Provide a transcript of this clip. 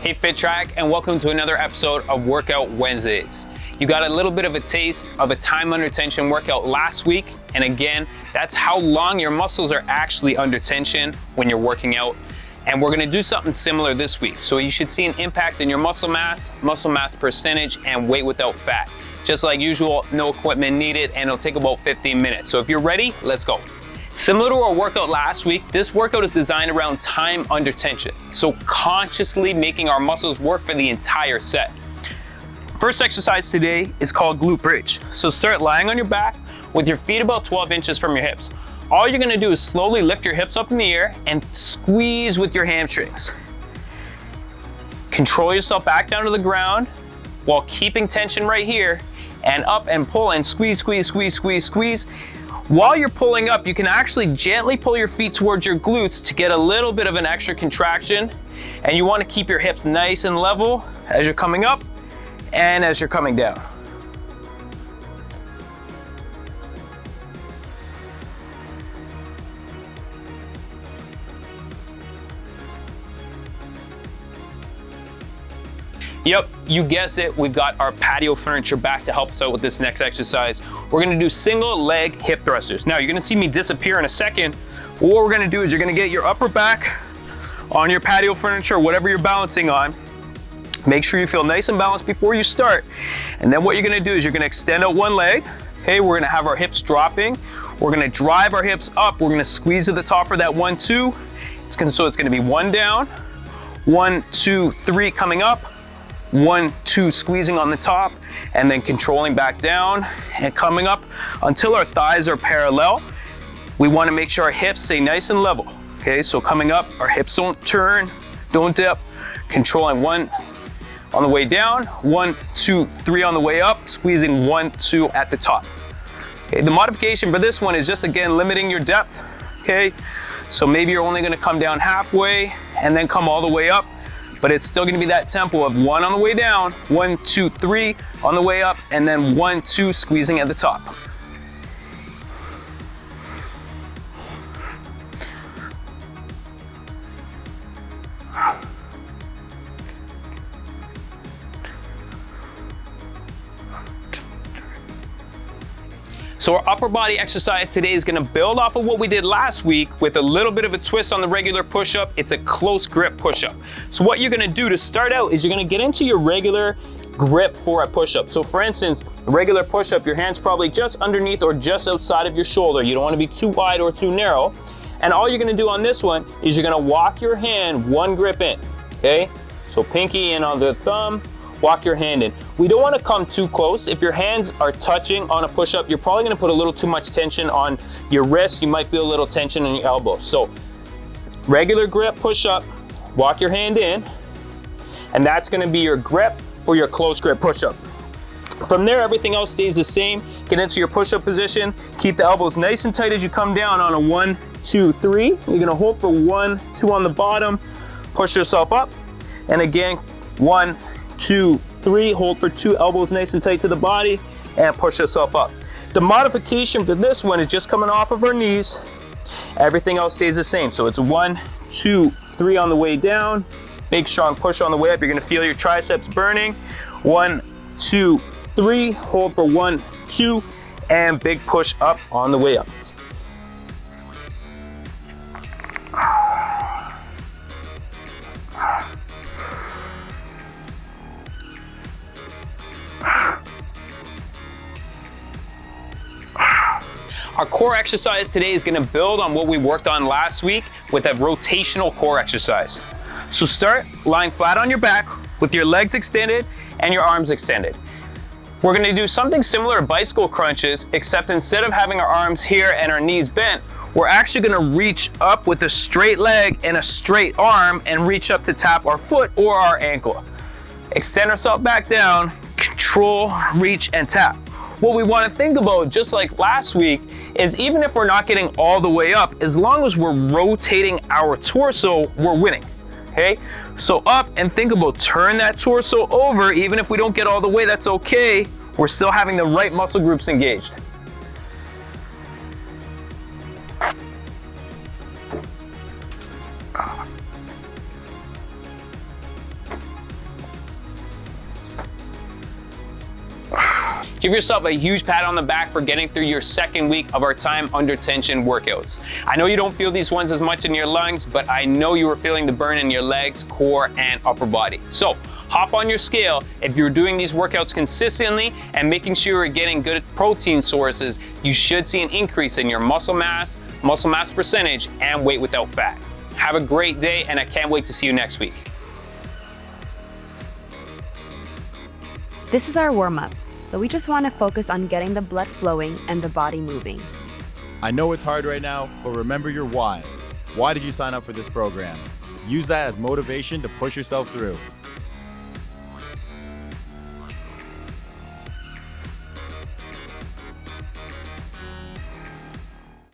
Hey Fit Track, and welcome to another episode of Workout Wednesdays. You got a little bit of a taste of a time under tension workout last week, and again, that's how long your muscles are actually under tension when you're working out. And we're gonna do something similar this week. So you should see an impact in your muscle mass percentage, and weight without fat. Just like usual, no equipment needed, and it'll take about 15 minutes. So if you're ready, let's go. Similar to our workout last week, this workout is designed around time under tension. So consciously making our muscles work for the entire set. First exercise today is called Glute Bridge. So start lying on your back with your feet about 12 inches from your hips. All you're gonna do is slowly lift your hips up in the air and squeeze with your hamstrings. Control yourself back down to the ground while keeping tension right here, and up and pull and squeeze, squeeze, squeeze, squeeze, squeeze. While you're pulling up, you can actually gently pull your feet towards your glutes to get a little bit of an extra contraction. And you want to keep your hips nice and level as you're coming up and as you're coming down. Yep, you guessed it, we've got our patio furniture back to help us out with this next exercise. We're gonna do single leg hip thrusters. Now you're gonna see me disappear in a second. What we're gonna do is you're gonna get your upper back on your patio furniture, whatever you're balancing on. Make sure you feel nice and balanced before you start. And then what you're gonna do is you're gonna extend out one leg. Okay, we're gonna have our hips dropping. We're gonna drive our hips up. We're gonna squeeze to the top for that 1, 2. So it's gonna be 1 down, 1, 2, 3 coming up, 1, 2 squeezing on the top, and then controlling back down and coming up until our thighs are parallel. We want to make sure our hips stay nice and level. Okay, so coming up, our hips don't turn, don't dip. Controlling 1 on the way down, 1, 2, 3 on the way up, squeezing 1, 2 at the top. Okay, the modification for this one is just again limiting your depth. Okay, so maybe you're only going to come down halfway and then come all the way up. But it's still gonna be that tempo of 1 on the way down, 1, 2, 3 on the way up, and then 1, 2 squeezing at the top. So our upper body exercise today is gonna build off of what we did last week with a little bit of a twist on the regular push-up. It's a close grip push-up. So what you're gonna do to start out is you're gonna get into your regular grip for a push-up. So for instance, a regular push-up, your hand's probably just underneath or just outside of your shoulder. You don't wanna be too wide or too narrow. And all you're gonna do on this one is you're gonna walk your hand one grip in, okay? So pinky in on the thumb, walk your hand in. We don't want to come too close. If your hands are touching on a push-up, you're probably going to put a little too much tension on your wrist. You might feel a little tension in your elbow. So regular grip push-up, walk your hand in, and that's going to be your grip for your close grip push-up. From there, everything else stays the same. Get into your push-up position. Keep the elbows nice and tight as you come down on a 1, 2, 3. You're going to hold for 1, 2 on the bottom. Push yourself up. And again, 1, 2, 3, hold for 2, elbows nice and tight to the body, and push yourself up. The modification for this one is just coming off of our knees. Everything else stays the same. So it's 1, 2, 3 on the way down. Big strong push on the way up. You're gonna feel your triceps burning. 1, 2, 3, hold for 1, 2, and big push up on the way up. Our core exercise today is gonna build on what we worked on last week with a rotational core exercise. So start lying flat on your back with your legs extended and your arms extended. We're gonna do something similar to bicycle crunches, except instead of having our arms here and our knees bent, we're actually gonna reach up with a straight leg and a straight arm and reach up to tap our foot or our ankle. Extend ourselves back down, control, reach, and tap. What we want to think about, just like last week, is even if we're not getting all the way up, as long as we're rotating our torso, we're winning, okay? So up and think about turn that torso over. Even if we don't get all the way, that's okay. We're still having the right muscle groups engaged. Give yourself a huge pat on the back for getting through your second week of our time under tension workouts. I know you don't feel these ones as much in your lungs, but I know you were feeling the burn in your legs, core, and upper body. So hop on your scale if you're doing these workouts consistently and making sure you're getting good protein sources. You should see an increase in your muscle mass percentage, and weight without fat. Have a great day, and I can't wait to see you next week. This is our warm-up, so we just want to focus on getting the blood flowing and the body moving. I know it's hard right now, but remember your why. Why did you sign up for this program? Use that as motivation to push yourself through.